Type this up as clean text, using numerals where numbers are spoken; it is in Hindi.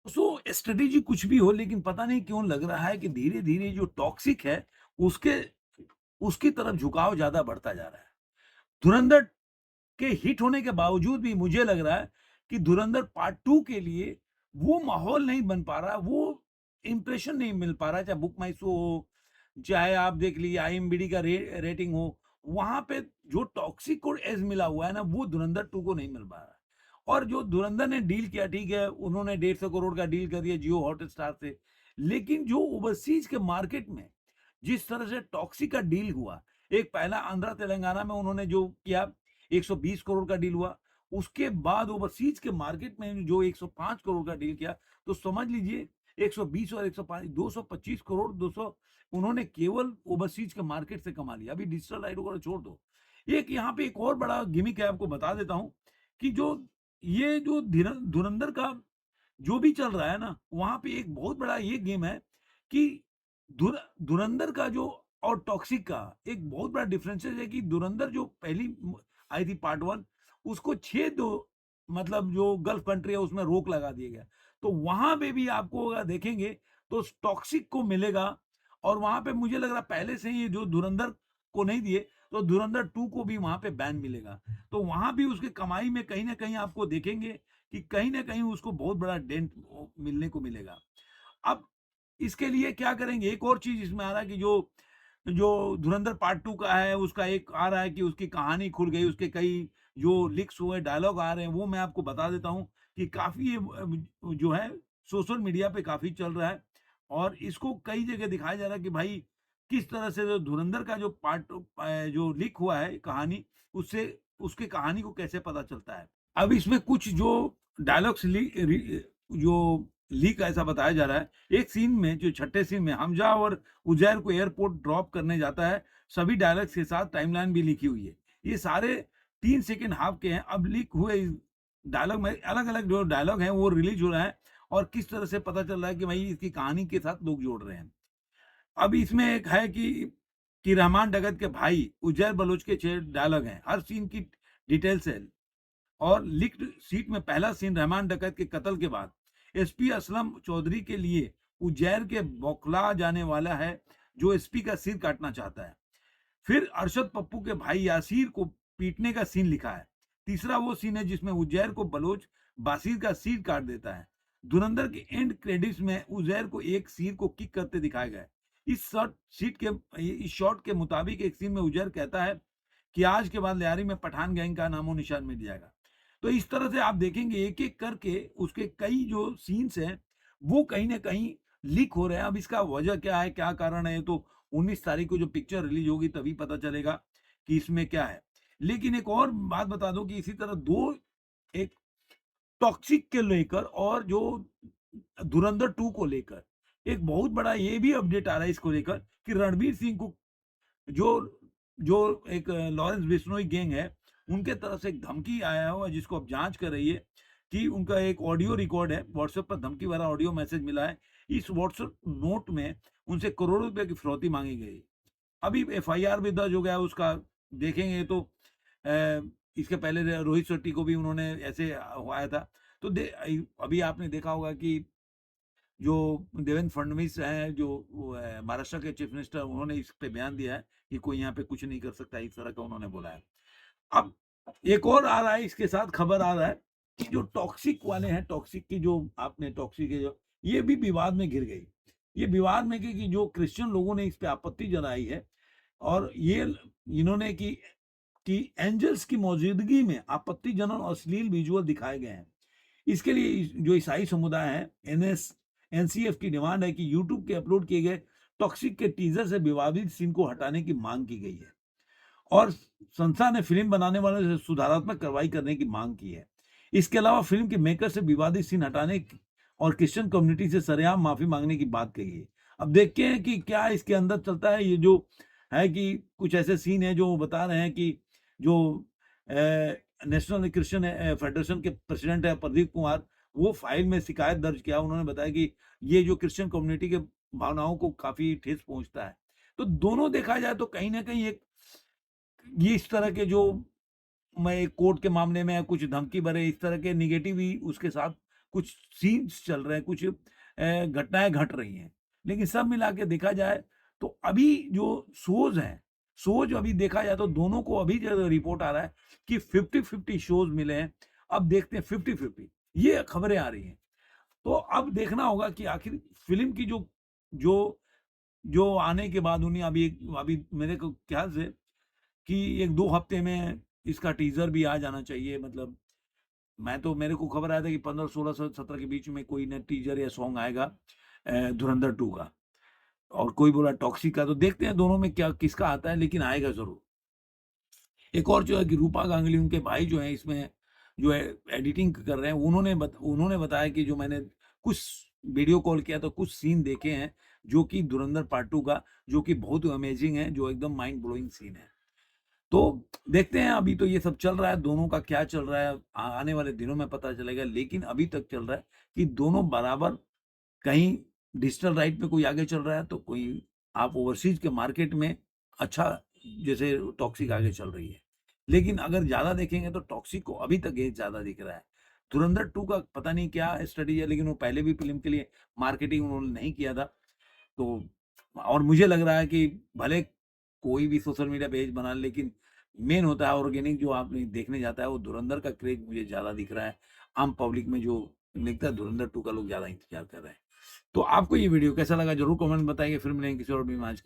स्ट्रेटेजी कुछ भी हो, लेकिन पता नहीं क्यों लग रहा है कि धीरे-धीरे जो टॉक्सिक है, उसके उसकी तरफ झुकाव ज़्यादा बढ़ता जा रहा है। धुरंधर के हिट होने के बावजूद भी मुझे लग रहा है कि धुरंधर पार्ट 2 के लिए वो माहौल नहीं बन पा रहा, वो इंप्रेशन नहीं मिल पा रहा, चाहे बुक माई शो हो, चाहे आप देख लीजिए आईएमबी का रेटिंग हो, वहाँ पे जो टॉक्सिक को एज मिला हुआ है ना, वो धुरंधर 2 को नहीं मिल पा रहा है। और जो धुरंधर ने डील किया, ठीक है, उन्होंने 150 करोड़ का डील कर दिया जियो हॉटस्टार से, लेकिन जो ओवरसीज के मार्केट में जिस तरह से टॉक्सिक का डील हुआ, एक पहला आंध्रा तेलंगाना में उन्होंने जो किया 120 करोड़ का डील हुआ, उसके बाद ओवरसीज के मार्केट में जो 105 करोड़ का डील किया, तो समझ लीजिए 120 और 105 225 करोड़ 200 उन्होंने केवल ओवरसीज के मार्केट से कमा लिया। अभी डिजिटल राइट वगैरह छोड़ दो। एक यहाँ पे एक और बड़ा गिमिक है, आपको बता देता हूँ कि जो ये जो धुरंधर का जो भी चल रहा है ना, वहाँ पे एक बहुत बड़ा ये गेम है कि धुरंधर का जो और टॉक्सिक का एक बहुत बड़ा डिफरेंसेस है कि धुरंधर जो पहली आई थी पार्ट 1, उसको 6 दो मतलब जो गल्फ कंट्री है उसमें रोक लगा दिया गया। तो वहाँ पे भी आपको अगर देखेंगे तो टॉक्सिक को मिलेगा, और वहाँ पे मुझे लग रहा है पहले से ही जो धुरंधर को नहीं दिए, तो धुरंधर 2 को भी वहाँ पे बैन मिलेगा। तो वहाँ भी उसके कमाई में कहीं न कहीं आपको देखेंगे कि कहीं न कहीं उसको बहुत बड़ा डेंट मिलने को मिलेगा। अब इसके लिए क्या करेंगे, एक और चीज़ इसमें आ रहा है कि जो जो धुरंधर पार्ट 2 का है, उसका एक आ रहा है कि उसकी कहानी खुल गई, उसके कई जो लीक्स हुए डायलॉग आ रहे हैं, वो मैं आपको बता देता हूँ कि काफ़ी ये जो है सोशल मीडिया पे काफ़ी चल रहा है, और इसको कई जगह दिखाया जा रहा है कि भाई किस तरह से जो धुरंधर का जो पार्ट जो लीक हुआ है कहानी, उससे उसकी कहानी को कैसे पता चलता है। अब इसमें कुछ जो डायलॉग्स जो लीक ऐसा बताया जा रहा है, एक सीन में जो छठे सीन में हमजा और उजैर को एयरपोर्ट ड्रॉप करने जाता है, सभी डायलॉग्स के साथ टाइमलाइन भी लिखी हुई है। ये सारे 3 सेकंड हाफ के हैं। अब लीक हुए इस डायलॉग में अलग-अलग जो डायलॉग हैं वो रिलीज़ हो रहा है, और किस तरह से पता चल रहा है कि भाई इसकी कहानी के साथ लोग जोड़ रहे हैं। अब इसमें एक है कि रहमान डगत के भाई उजैर बलोच के 6 डायलॉग हैं। हर सीन की डिटेल्स है। और लीक्ड सीट में पहला सीन रहमान डकैत के कत्ल के बाद एसपी असलम चौधरी के लिए उजैर के बौखला जाने वाला है, जो एसपी का सिर काटना चाहता है। फिर अरशद पप्पू के भाई यासीर को पीटने का सीन लिखा है। तीसरा वो सीन है जिसमें उजैर को बलोच बासिर का सिर काट देता है। धुरंधर के एंड क्रेडिट्स में उजैर को एक सिर को किक करते दिखाया गया है। इस शॉट के मुताबिक एक सीन में उजैर कहता है कि आज के बाद लियारी में पठान गैंग का नामो निशान मिट जाएगा। तो इस तरह से आप देखेंगे एक-एक करके उसके कई जो सीन्स हैं, वो कहीं न कहीं लीक हो रहे हैं। अब इसका वजह क्या है, क्या कारण है, ये तो 19 तारीख को जो पिक्चर रिलीज़ होगी तभी पता चलेगा कि इसमें क्या है। लेकिन एक और बात बता दूँ कि इसी तरह 2 एक टॉक्सिक के लेकर और जो धुरंधर 2 को लेकर एक बहुत बड़ा ये भी अपडेट आ रहा है इसको लेकर कि रणवीर सिंह को जो जो एक लॉरेंस बिश्नोई गैंग है, उनके तरफ से एक धमकी आया हुआ है जिसको अब जाँच कर रही है कि उनका एक ऑडियो रिकॉर्ड है, व्हाट्सएप पर धमकी भरा ऑडियो मैसेज मिला है। इस व्हाट्सएप नोट में उनसे करोड़ों रुपए की फिरौती माँगी गई। अभी एफआईआर भी दर्ज हो गया है उसका, देखेंगे तो इसके पहले रोहित शेट्टी को भी उन्होंने ऐसे आया था। तो अभी आपने देखा होगा कि जो देवेंद्र फडणवीस हैं, जो वो महाराष्ट्र के चीफ मिनिस्टर, उन्होंने इस पे बयान दिया है कि कोई यहाँ पे कुछ नहीं कर सकता, इस तरह का उन्होंने बोला है। अब एक और आ रहा है, इसके साथ खबर आ रहा है कि जो टॉक्सिक वाले हैं, टॉक्सिक की जो आपने टॉक्सिक के जो ये भी विवाद में घिर गई। ये विवाद में कि जो क्रिश्चियन लोगों ने इस पे आपत्ति जताई है, और ये इन्होंने कि एंजल्स की मौजूदगी में आपत्तिजनक और अश्लील विजुअल दिखाए गए हैं। इसके लिए जो ईसाई समुदाय है, एनसीएफ की डिमांड है कि यूट्यूब के अपलोड किए गए टॉक्सिक के टीजर से विवादित सीन को हटाने की मांग की गई है, और संस्था ने फिल्म बनाने वालों से सुधारात्मक कार्रवाई करने की मांग की है। इसके अलावा फिल्म के मेकर से विवादित सीन और क्रिश्चियन कम्युनिटी से सरेआम माफी मांगने की बात कही है। अब देखते हैं कि क्या इसके अंदर चलता है। ये जो है कि कुछ ऐसे सीन है जो बता रहे हैं कि जो नेशनल क्रिश्चियन फेडरेशन के प्रेसिडेंट है प्रदीप कुमार, वो फाइल में शिकायत दर्ज किया। उन्होंने बताया कि ये जो क्रिश्चियन कम्युनिटी के भावनाओं को काफी ठेस पहुंचता है। तो दोनों देखा जाए तो कहीं ना कहीं एक ये इस तरह के जो मैं कोर्ट के मामले में कुछ धमकी भरे इस तरह के नेगेटिव ही उसके साथ कुछ सीन्स चल रहे हैं, कुछ घटनाएँ घट रही हैं। लेकिन सब मिला के देखा जाए तो अभी जो शोज़ अभी देखा जाए तो दोनों को अभी जो रिपोर्ट आ रहा है कि 50-50 शोज़ मिले हैं। अब देखते हैं 50-50 ये खबरें आ रही हैं। तो अब देखना होगा कि आखिर फ़िल्म की जो जो जो आने के बाद उन्हें अभी मेरे को ख्याल से कि 1-2 हफ्ते में इसका टीज़र भी आ जाना चाहिए। मतलब मेरे को खबर आया था कि 15, 16 से 17 के बीच में कोई ना टीज़र या सॉन्ग आएगा धुरंधर 2 का। और कोई बोला टॉक्सिक का, तो देखते हैं दोनों में क्या किसका आता है, लेकिन आएगा ज़रूर। एक और जो है कि रूपा गांगुली उनके भाई जो हैं इसमें जो है एडिटिंग कर रहे हैं, उन्होंने बताया कि जो मैंने कुछ वीडियो कॉल किया तो कुछ सीन देखे हैं जो कि धुरंधर पार्ट 2 का, जो कि बहुत अमेजिंग है, जो एकदम माइंड ब्लोइंग सीन है। तो देखते हैं, अभी तो ये सब चल रहा है, दोनों का क्या चल रहा है आने वाले दिनों में पता चलेगा, लेकिन अभी तक चल रहा है कि दोनों बराबर, कहीं डिजिटल राइट पे कोई आगे चल रहा है तो कोई आप ओवरसीज के मार्केट में अच्छा, जैसे टॉक्सिक आगे चल रही है। लेकिन अगर ज़्यादा देखेंगे तो टॉक्सिक को अभी तक एज ज़्यादा दिख रहा है। धुरंधर 2 का पता नहीं क्या स्ट्रेटेजी है, लेकिन वो पहले भी फ़िल्म के लिए मार्केटिंग उन्होंने नहीं किया था। तो और मुझे लग रहा है कि भले कोई भी सोशल मीडिया पेज बना ले, लेकिन मेन होता है ऑर्गेनिक, जो आपने देखने जाता है वो धुरंधर का क्रेज़ मुझे ज़्यादा दिख रहा है। आम पब्लिक में जो दिखता है धुरंधर 2 का लोग ज़्यादा इंतज़ार कर रहे हैं। तो आपको ये वीडियो कैसा लगा ज़रूर कमेंट में बताइए। फिर मिलेंगे किसी और भी आज